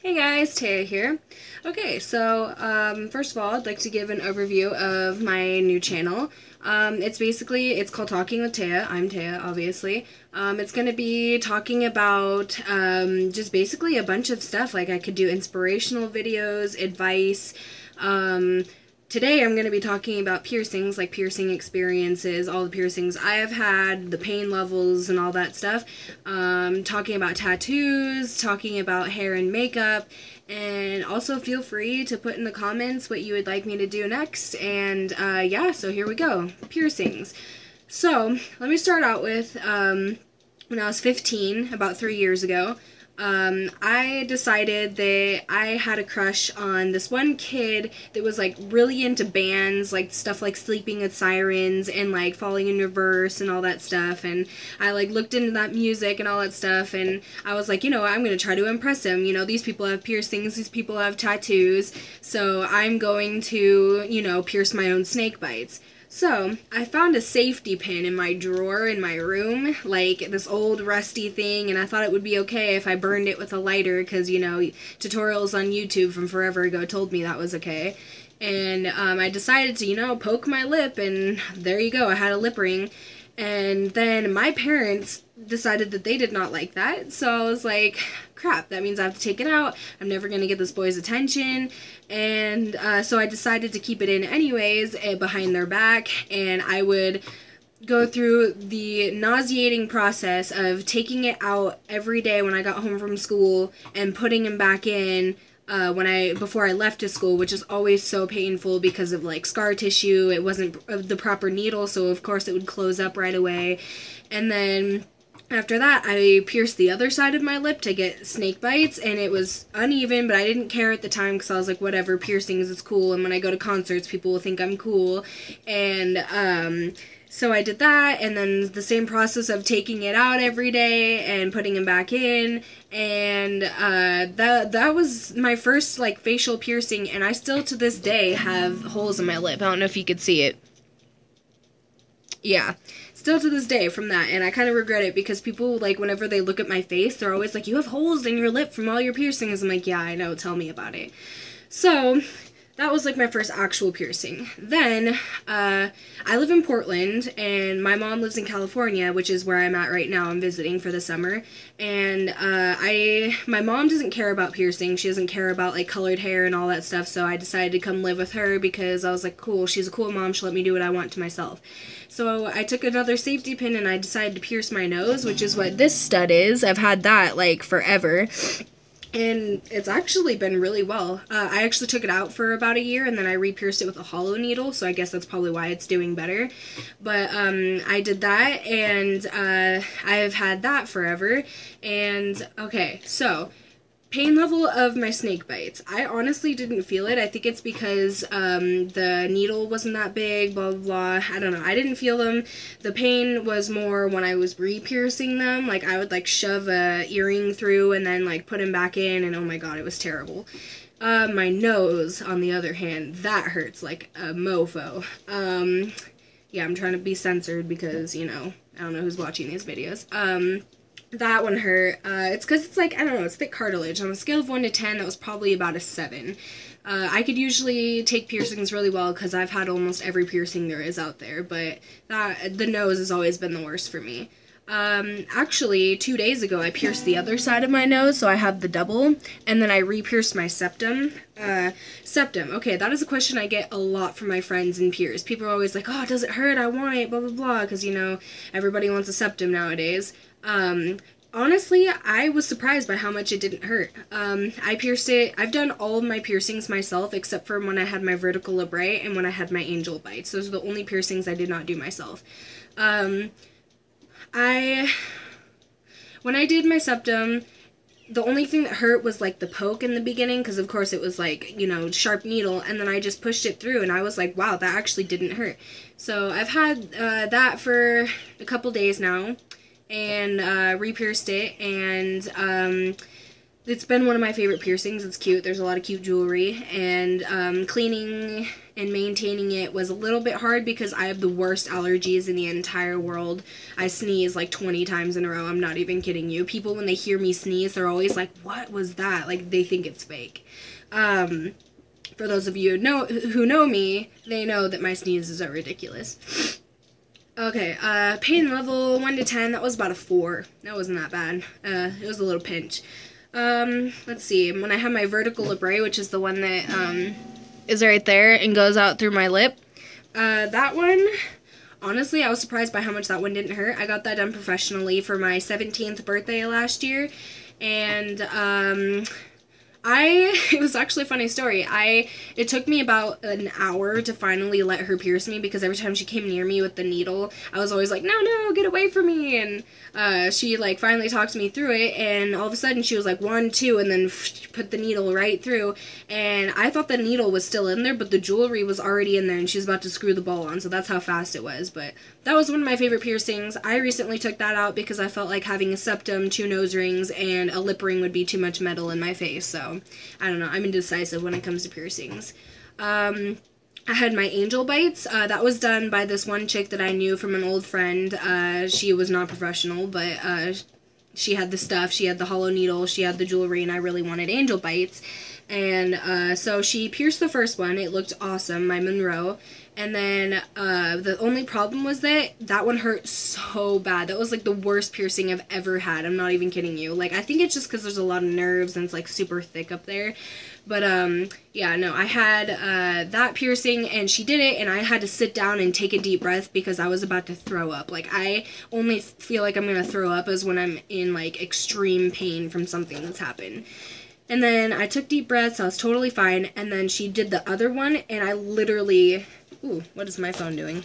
Hey guys, Taya here. Okay, so first of all, I'd like to give an overview of my new channel. It's called Talking with Taya. I'm Taya, obviously. It's going to be talking about just basically a bunch of stuff. Like I could do inspirational videos, advice. Today I'm going to be talking about piercings, like piercing experiences, all the piercings I have had, the pain levels, and all that stuff. Talking about tattoos, talking about hair and makeup, and also feel free to put in the comments what you would like me to do next. And yeah, so here we go. Piercings. So let me start out with when I was 15, about 3 years ago. I decided that I had a crush on this one kid that was like really into bands, like stuff like Sleeping with Sirens and like Falling in Reverse and all that stuff. And I like looked into that music and all that stuff, and I was like, I'm gonna try to impress him. These people have piercings, these people have tattoos, so I'm going to, pierce my own snake bites. So, I found a safety pin in my drawer in my room, like this old rusty thing, and I thought it would be okay if I burned it with a lighter because, tutorials on YouTube from forever ago told me that was okay. And I decided to, poke my lip, and there you go, I had a lip ring. And then my parents decided that they did not like that, so I was like, crap, that means I have to take it out. I'm never going to get this boy's attention. And so I decided to keep it in anyways, behind their back, and I would go through the nauseating process of taking it out every day when I got home from school and putting him back in before I left to school, which is always so painful because of like scar tissue. It wasn't the proper needle, so of course it would close up right away. And then after that, I pierced the other side of my lip to get snake bites, and it was uneven, but I didn't care at the time because I was like, whatever, piercings is cool, and when I go to concerts, people will think I'm cool. And so I did that, and then the same process of taking it out every day and putting him back in, and that was my first like facial piercing, and I still to this day have holes in my lip. I don't know if you could see it. Yeah, still to this day from that, and I kind of regret it because people, like, whenever they look at my face, they're always like, you have holes in your lip from all your piercings. I'm like, yeah, I know, tell me about it. So that was like my first actual piercing. Then I live in Portland, and my mom lives in California, which is where I'm at right now. I'm visiting for the summer, and my mom doesn't care about piercing. She doesn't care about like colored hair and all that stuff. So I decided to come live with her because I was like, cool, she's a cool mom. She'll let me do what I want to myself. So I took another safety pin and I decided to pierce my nose, which is what this stud is. I've had that like forever. And it's actually been really well. I actually took it out for about a year, and then I re-pierced it with a hollow needle, so I guess that's probably why it's doing better. But I did that, and I've had that forever. And okay, so pain level of my snake bites. I honestly didn't feel it. I think it's because the needle wasn't that big, blah, blah, blah. I don't know. I didn't feel them. The pain was more when I was re-piercing them. Like, I would, like, shove a earring through and then, like, put him back in, and oh my god, it was terrible. My nose, on the other hand, that hurts like a mofo. Yeah, I'm trying to be censored because, I don't know who's watching these videos. That one hurt. It's because it's like, I don't know, it's thick cartilage. On a scale of 1 to 10, that was probably about a 7. I could usually take piercings really well because I've had almost every piercing there is out there, but the nose has always been the worst for me. Actually, 2 days ago, I pierced the other side of my nose, so I have the double, and then I re-pierced my septum. Septum. Okay, that is a question I get a lot from my friends and peers. People are always like, oh, does it hurt? I want it, blah, blah, blah, because, everybody wants a septum nowadays. Honestly, I was surprised by how much it didn't hurt. I pierced it. I've done all of my piercings myself except for when I had my vertical labret and when I had my angel bites. Those are the only piercings I did not do myself. When I did my septum, the only thing that hurt was like the poke in the beginning because of course it was like, sharp needle, and then I just pushed it through and I was like, wow, that actually didn't hurt. So I've had that for a couple days now, and re-pierced it, and it's been one of my favorite piercings. It's cute. There's a lot of cute jewelry, and cleaning and maintaining it was a little bit hard because I have the worst allergies in the entire world. I sneeze like 20 times in a row. I'm not even kidding you. People, when they hear me sneeze, they're always like, what was that? Like, they think it's fake. For those of you who know me, they know that my sneezes are ridiculous. Okay, pain level 1 to 10, that was about a 4. That wasn't that bad. It was a little pinch. Let's see, when I have my vertical labret, which is the one that, is right there and goes out through my lip, that one, honestly, I was surprised by how much that one didn't hurt. I got that done professionally for my 17th birthday last year, and, it was actually a funny story. It took me about an hour to finally let her pierce me because every time she came near me with the needle, I was always like, no, get away from me, and she, like, finally talked me through it, and all of a sudden she was like, 1, 2, and then put the needle right through, and I thought the needle was still in there, but the jewelry was already in there, and she was about to screw the ball on, so that's how fast it was. But that was one of my favorite piercings. I recently took that out because I felt like having a septum, 2 nose rings, and a lip ring would be too much metal in my face, so I don't know, I'm indecisive when it comes to piercings. I had my angel bites. That was done by this one chick that I knew from an old friend. She was not professional, but she had the stuff, she had the hollow needle, she had the jewelry, and I really wanted angel bites. And so she pierced the first one. It looked awesome, my Monroe. And then the only problem was that one hurt so bad. That was like the worst piercing I've ever had. I'm not even kidding you. Like, I think it's just because there's a lot of nerves and it's like super thick up there. But yeah, no, I had that piercing, and she did it, and I had to sit down and take a deep breath because I was about to throw up. Like, I only feel like I'm gonna throw up is when I'm in like extreme pain from something that's happened. And then I took deep breaths, I was totally fine, and then she did the other one, and I literally, ooh, what is my phone doing?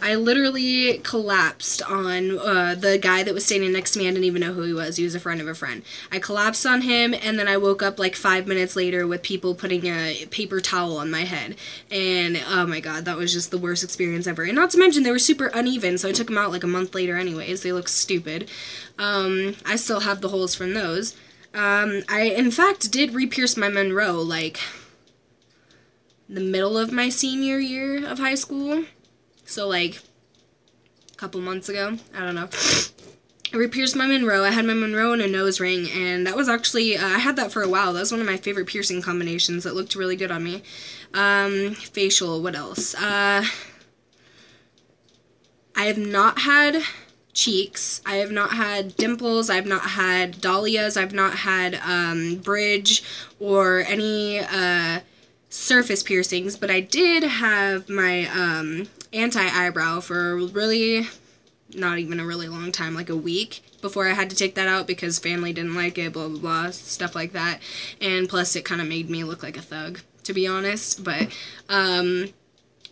I literally collapsed on the guy that was standing next to me. I didn't even know who he was. He was a friend of a friend. I collapsed on him, and then I woke up like 5 minutes later with people putting a paper towel on my head. And oh my god, that was just the worst experience ever. And not to mention, they were super uneven, so I took them out like a month later anyways. They look stupid. I still have the holes from those. I, in fact, did re-pierce my Monroe, like, the middle of my senior year of high school. So, like, a couple months ago. I don't know. I re-pierced my Monroe. I had my Monroe and a nose ring, and that was actually, I had that for a while. That was one of my favorite piercing combinations. That looked really good on me. Facial, what else? I have not had cheeks. I have not had dimples. I have not had dahlias. I've not had bridge or any surface piercings, but I did have my anti-eyebrow for really, not even a really long time, like a week before I had to take that out because family didn't like it, blah, blah, blah, stuff like that. And plus it kind of made me look like a thug, to be honest, but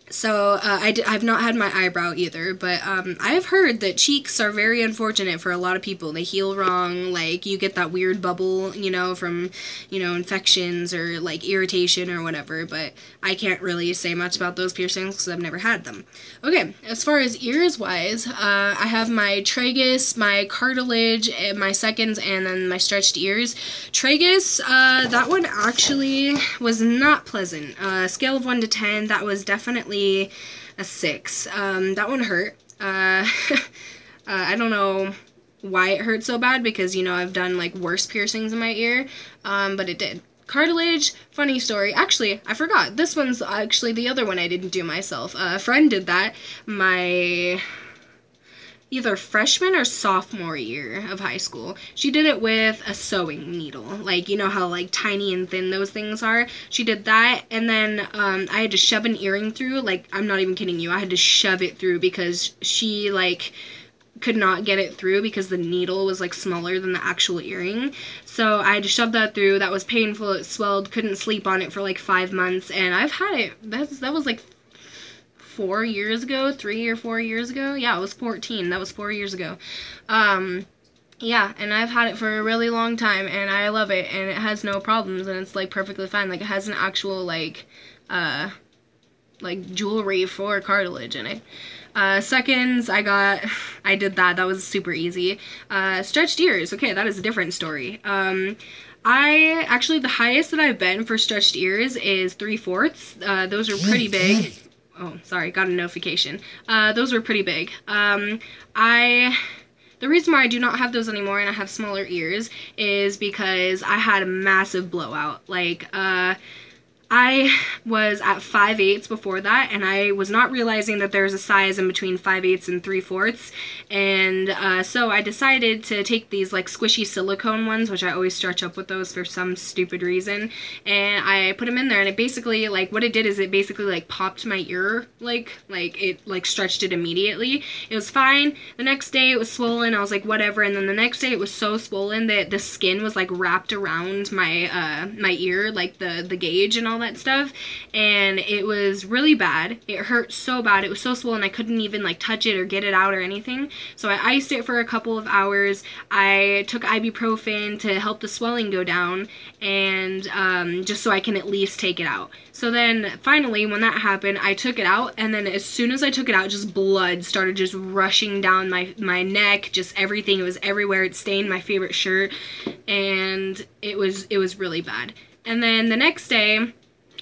so, I've not had my eyebrow either, but, I have heard that cheeks are very unfortunate for a lot of people. They heal wrong, like, you get that weird bubble, you know, from, you know, infections or, like, irritation or whatever, but I can't really say much about those piercings because I've never had them. Okay, as far as ears-wise, I have my tragus, my cartilage, and my seconds, and then my stretched ears. Tragus, that one actually was not pleasant. Scale of 1 to 10, that was definitely a 6. That one hurt. I don't know why it hurt so bad because, you know, I've done, like, worse piercings in my ear, but it did. Cartilage, funny story. Actually, I forgot. This one's actually the other one I didn't do myself. A friend did that my either freshman or sophomore year of high school. She did it with a sewing needle. Like, you know how, like, tiny and thin those things are? She did that, and then I had to shove an earring through. Like, I'm not even kidding you. I had to shove it through because she, like, could not get it through because the needle was, like, smaller than the actual earring. So I had to shove that through. That was painful. It swelled. Couldn't sleep on it for, like, 5 months, and I've had it. That was, like, 4 years ago, 3 or 4 years ago. Yeah, I was 14. That was 4 years ago. Yeah, and I've had it for a really long time, and I love it, and it has no problems, and it's, like, perfectly fine. Like, it has an actual, like, jewelry for cartilage in it. Seconds, I did that. That was super easy. Stretched ears. Okay, that is a different story. Actually, the highest that I've been for stretched ears is 3/4. Those are pretty big. Oh, sorry, got a notification. Those were pretty big. The reason why I do not have those anymore and I have smaller ears is because I had a massive blowout. Like, I was at 5/8 before that, and I was not realizing that there's a size in between 5/8 and 3/4, and so I decided to take these like squishy silicone ones, which I always stretch up with those for some stupid reason, and I put them in there, and it basically, like, what it did is it basically like popped my ear, like it like stretched it immediately. It was fine. The next day it was swollen. I was like, whatever, and then the next day it was so swollen that the skin was like wrapped around my my ear, like the gauge and all that stuff, and it was really bad. It hurt so bad. It was so swollen I couldn't even like touch it or get it out or anything. So I iced it for a couple of hours. I took ibuprofen to help the swelling go down, and just so I can at least take it out. So then finally when that happened, I took it out, and then as soon as I took it out, just blood started just rushing down my neck, just everything. It was everywhere. It stained my favorite shirt, and it was really bad. And then the next day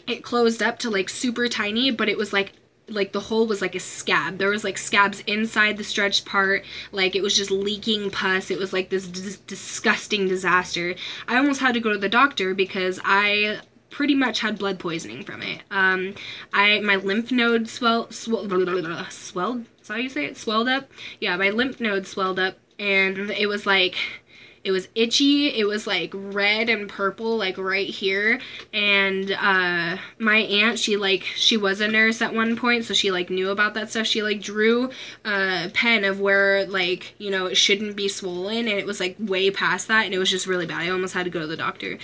it closed up to like super tiny, but it was like the hole was like a scab. There was like scabs inside the stretched part. Like, it was just leaking pus. It was like this disgusting disaster. I almost had to go to the doctor because I pretty much had blood poisoning from it. My lymph node swelled. Is that how you say it? Swelled up? Yeah, my lymph node swelled up, and it was like, it was itchy. It was like red and purple, like right here. And my aunt, she was a nurse at one point, so she like knew about that stuff. She like drew a pen of where, like, you know, it shouldn't be swollen, and it was like way past that, and it was just really bad. I almost had to go to the doctor.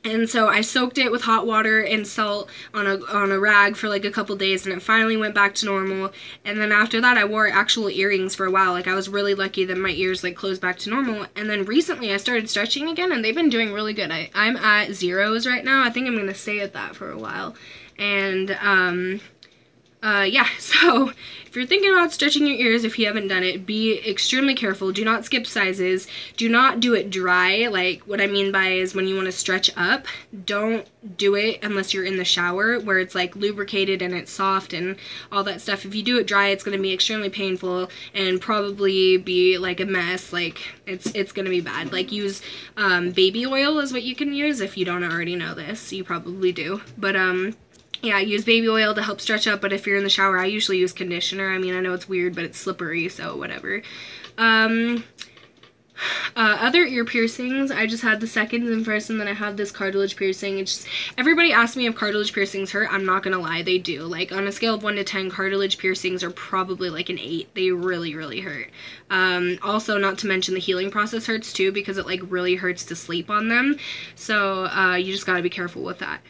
And so I soaked it with hot water and salt on a rag for like a couple days, and it finally went back to normal. And then after that, I wore actual earrings for a while. Like, I was really lucky that my ears like closed back to normal. And then recently I started stretching again, and they've been doing really good. I'm at 0s right now. I think I'm gonna stay at that for a while. And yeah, so if you're thinking about stretching your ears, if you haven't done it, be extremely careful. Do not skip sizes. Do not do it dry. Like, what I mean by is when you want to stretch up, don't do it unless you're in the shower where it's like lubricated and it's soft and all that stuff. If you do it dry, it's going to be extremely painful and probably be like a mess. Like, it's going to be bad. Like, use baby oil is what you can use if you don't already know this. You probably do. But yeah, use baby oil to help stretch up, but if you're in the shower, I usually use conditioner. I mean, I know it's weird, but it's slippery, so whatever. Other ear piercings, I just had the seconds and first, and then I have this cartilage piercing. It's just, everybody asks me if cartilage piercings hurt. I'm not gonna lie, they do. Like, on a scale of 1 to 10, cartilage piercings are probably like an 8. They really, really hurt. Also, not to mention the healing process hurts too, because it like really hurts to sleep on them. So you just gotta be careful with that.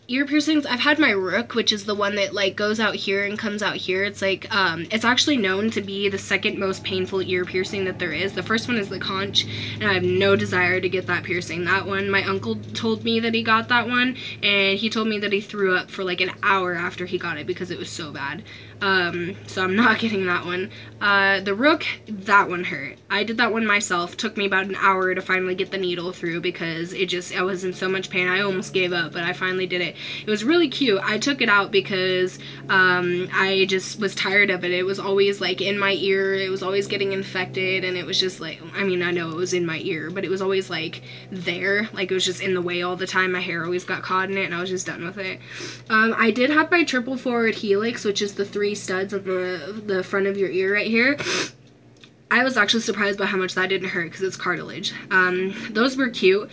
Ear piercings, I've had my rook, which is the one that like goes out here and comes out here. It's like, it's actually known to be the second most painful ear piercing that there is. The first one is the conch, and I have no desire to get that piercing. That one, my uncle told me that he got that one, and he told me that he threw up for like an hour after he got it because it was so bad. So I'm not getting that one. The rook, that one hurt. I did that one myself. Took me about an hour to finally get the needle through because I was in so much pain. I almost gave up, but I finally did it. It was really cute. I took it out because I just was tired of it. It was always like in my ear. It was always getting infected, and it was just like, I mean, I know it was in my ear, but it was always like there. Like, it was just in the way all the time. My hair always got caught in it, and I was just done with it. I did have my triple forward helix, which is the 3 studs on the front of your ear right here. I was actually surprised by how much that didn't hurt because it's cartilage. Those were cute.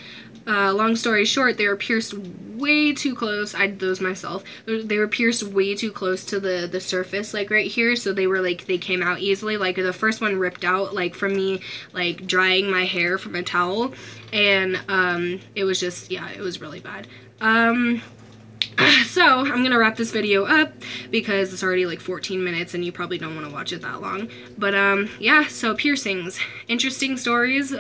Long story short, they were pierced way too close. I did those myself. They were pierced way too close to the surface, like right here, so they were like, they came out easily. Like, the first one ripped out like from me like drying my hair from a towel, and it was just, yeah, it was really bad. So I'm gonna wrap this video up because it's already like 14 minutes and you probably don't want to watch it that long. But yeah, so piercings, interesting stories.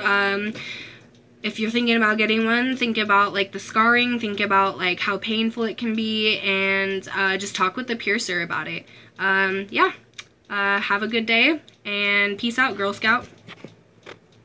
If you're thinking about getting one, think about like the scarring, think about like how painful it can be, and just talk with the piercer about it. Yeah, Have a good day, and peace out, Girl Scout.